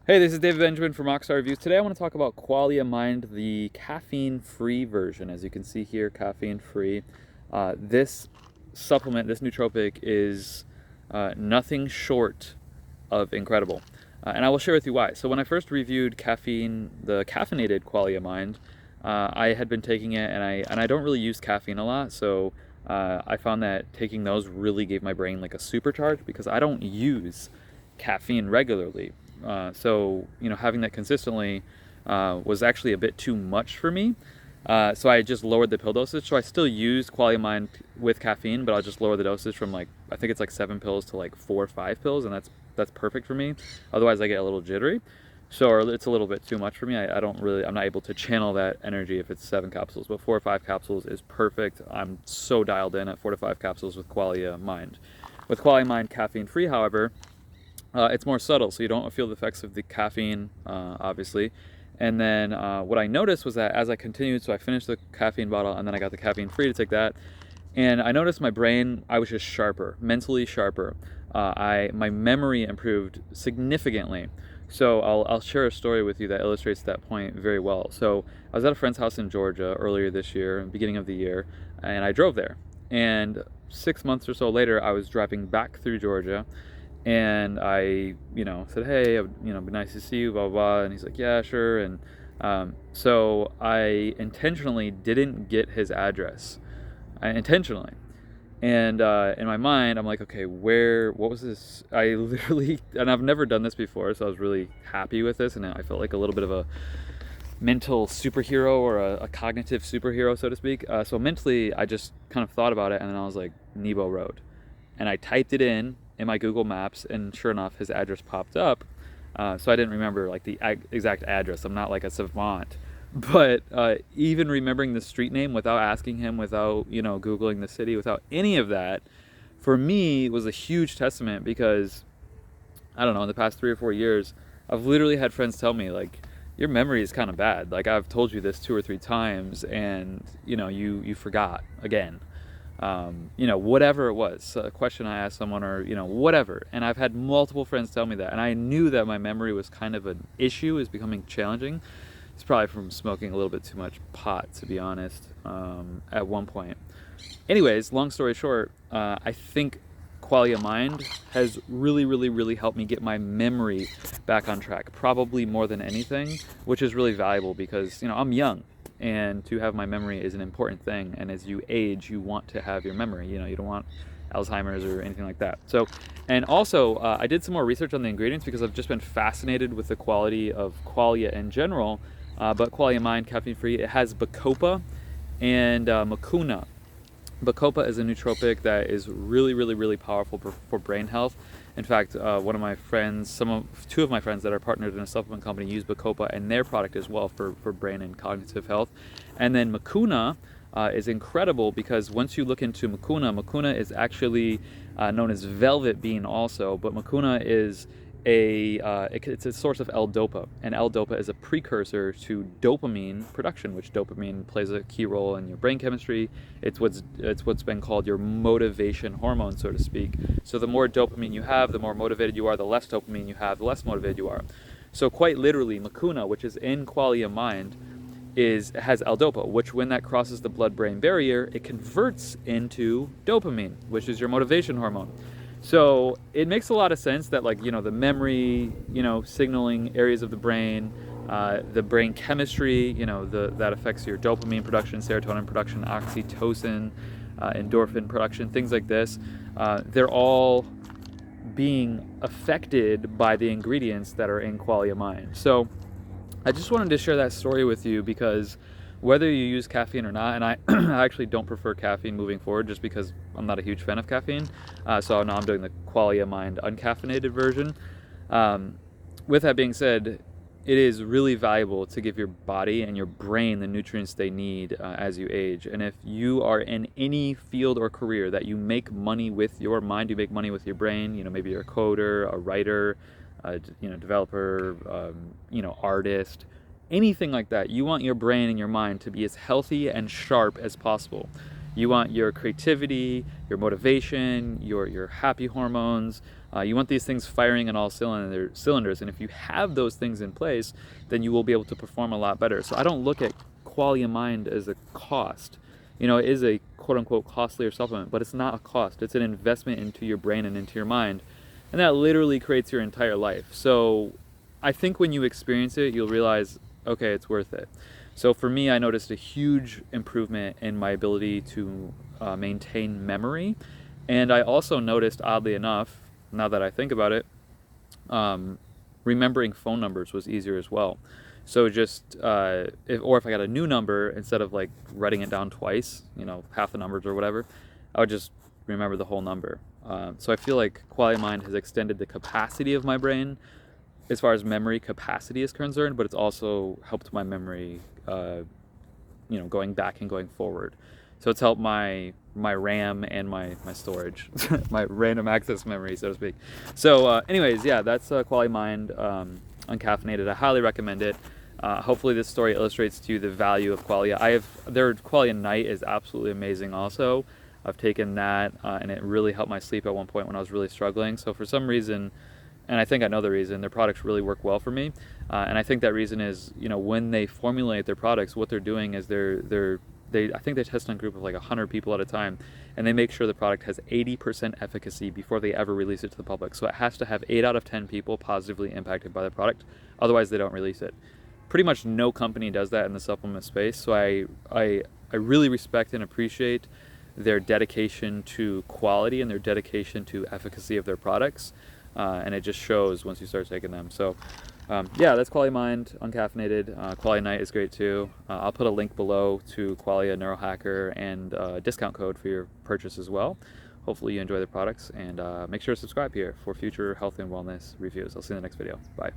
Hey, this is David Benjamin from Rockstar Reviews. Today I want to talk about Qualia Mind, the caffeine-free version. As you can see here, caffeine-free. This supplement, this nootropic, is nothing short of incredible. And I will share with you why. So when I first reviewed the caffeinated Qualia Mind, I had been taking it, and I don't really use caffeine a lot, so I found that taking those really gave my brain like a supercharge because I don't use caffeine regularly. Having that consistently was actually a bit too much for me. So I just lowered the pill dosage. So I still use Qualia Mind with caffeine, but I'll just lower the dosage from I think it's like 7 pills to like 4 or 5 pills, and that's perfect for me. Otherwise, I get a little jittery. So it's a little bit too much for me. I'm not able to channel that energy if it's 7 capsules, but 4 or 5 capsules is perfect. I'm so dialed in at 4 to 5 capsules with Qualia Mind. With Qualia Mind caffeine free, however, it's more subtle, so you don't feel the effects of the caffeine, obviously. And then what I noticed was that as I continued, so I finished the caffeine bottle, and then I got the caffeine free to take that, and I noticed my brain, I was just sharper, mentally sharper. My memory improved significantly. So I'll share a story with you that illustrates that point very well. So I was at a friend's house in Georgia earlier this year, beginning of the year, and I drove there. And 6 months or so later, I was driving back through Georgia, and I, said, hey, it'd be nice to see you, blah, blah, blah. And he's like, yeah, sure. And so I intentionally didn't get his address. Intentionally. And in my mind, I'm like, okay, what was this? I literally, and I've never done this before, so I was really happy with this. And I felt like a little bit of a mental superhero or a cognitive superhero, so to speak. So mentally, I just kind of thought about it, and then I was like, Nebo Road. And I typed it in my Google Maps, and sure enough, his address popped up. So I didn't remember like the exact address. I'm not like a savant, but even remembering the street name without asking him, without Googling the city, without any of that, for me was a huge testament because I don't know, in the past 3 or 4 years, I've literally had friends tell me like, your memory is kind of bad. Like I've told you this 2 or 3 times, and you forgot again. Whatever it was, a question I asked someone, or whatever. And I've had multiple friends tell me that, and I knew that my memory was kind of an issue, is becoming challenging. It's probably from smoking a little bit too much pot, to be honest, at one point. Anyways, long story short, I think Qualia Mind has really, really, really helped me get my memory back on track, probably more than anything, which is really valuable because, I'm young, and to have my memory is an important thing. And as you age, you want to have your memory. You don't want Alzheimer's or anything like that. So, and also, I did some more research on the ingredients because I've just been fascinated with the quality of Qualia in general. But Qualia Mind caffeine-free, it has bacopa and mucuna. Bacopa is a nootropic that is really, really, really powerful for brain health. In fact, one of my friends, two of my friends that are partnered in a supplement company use Bacopa in their product as well for brain and cognitive health. And then mucuna is incredible because once you look into mucuna is actually known as velvet bean also, but mucuna is it's a source of L-dopa, and L-dopa is a precursor to dopamine production, which dopamine plays a key role in your brain chemistry. It's what's been called your motivation hormone, so to speak. So the more dopamine you have, the more motivated you are. The less dopamine you have, the less motivated you are. So quite literally, mucuna, which is in Qualia Mind, has L-dopa, which when that crosses the blood-brain barrier, it converts into dopamine, which is your motivation hormone. So it makes a lot of sense that the memory, signaling areas of the brain chemistry, that affects your dopamine production, serotonin production, oxytocin, endorphin production, things like this. They're all being affected by the ingredients that are in Qualia Mind. So I just wanted to share that story with you because whether you use caffeine or not, and I actually don't prefer caffeine moving forward just because I'm not a huge fan of caffeine. So now I'm doing the Qualia Mind uncaffeinated version. With that being said, it is really valuable to give your body and your brain the nutrients they need as you age. And if you are in any field or career that you make money with your mind, you make money with your brain, maybe you're a coder, a writer, developer, artist, anything like that, you want your brain and your mind to be as healthy and sharp as possible. You want your creativity, your motivation, your happy hormones, You want these things firing on all cylinders, and if you have those things in place, then you will be able to perform a lot better. So I don't look at Qualia Mind as a cost. You know, it is a quote-unquote costlier supplement, but it's not a cost. It's an investment into your brain and into your mind, and that literally creates your entire life. So I think when you experience it, you'll realize, okay, it's worth it. So for me, I noticed a huge improvement in my ability to maintain memory, and I also noticed, oddly enough, now that I think about it, remembering phone numbers was easier as well. So just, if I got a new number, instead of like writing it down twice, you know, half the numbers or whatever, I would just remember the whole number. So I feel like Qualia Mind has extended the capacity of my brain as far as memory capacity is concerned, but it's also helped my memory, you know, going back and going forward. So it's helped my RAM and my storage, my random access memory, so to speak. So anyways, yeah, that's Qualia Mind Uncaffeinated. I highly recommend it. Hopefully this story illustrates to you the value of Qualia. Their Qualia Night is absolutely amazing also. I've taken that and it really helped my sleep at one point when I was really struggling. So for some reason, and I think I know the reason, their products really work well for me. And I think that reason is, you know, when they formulate their products, what they're doing is I think they test on a group of like 100 people at a time, and they make sure the product has 80% efficacy before they ever release it to the public. So it has to have 8 out of 10 people positively impacted by the product, otherwise they don't release it. Pretty much no company does that in the supplement space, so I really respect and appreciate their dedication to quality and their dedication to efficacy of their products, and it just shows once you start taking them. So yeah, that's Qualia Mind Uncaffeinated. Qualia Night is great too. I'll put a link below to Qualia Neurohacker and a discount code for your purchase as well. Hopefully you enjoy the products, and make sure to subscribe here for future health and wellness reviews. I'll see you in the next video. Bye.